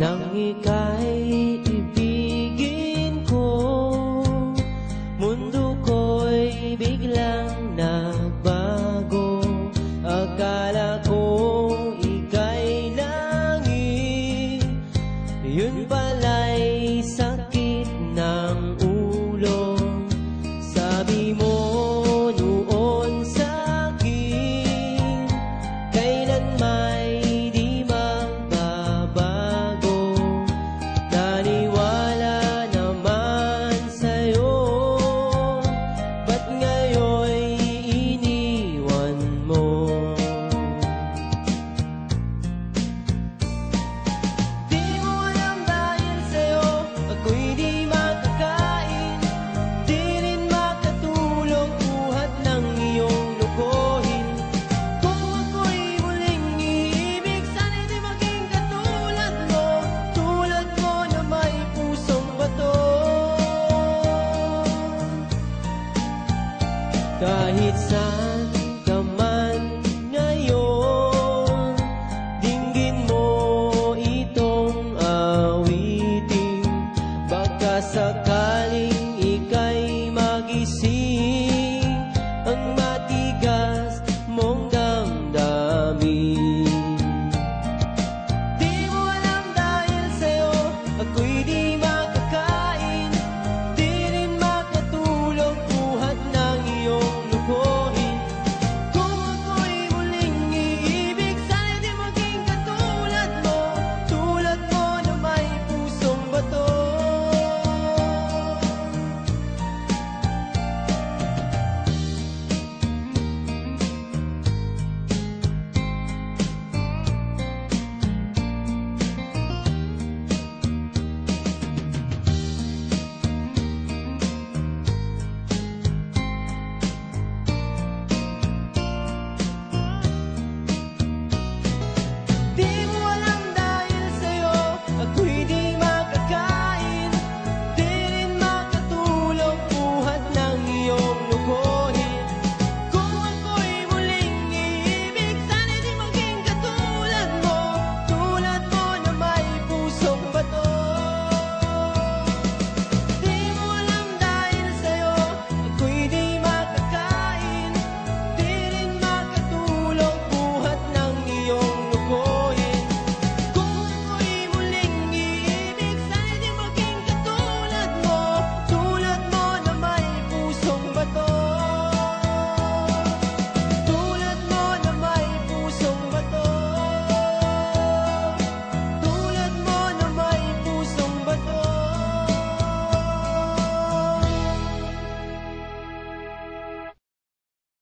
Nang ika'y ibigin ko, mundo ko'y biglang nagbago. Akala ko ika'y langit, yun pala'y sakit ng ulo. Sabi mo noon sa'kin, kailan may di magbabago. Naniwala naman sa'yo, ba't ngayon'y iniwan mo? Di mo alam dahil sa'yo ako'y di makakain, di rin makatulog buhat ng iyong lokohin. Kung ako'y muling iibig, sana'y di maging katulad mo, tulad mo na may pusong bato. Kahit sa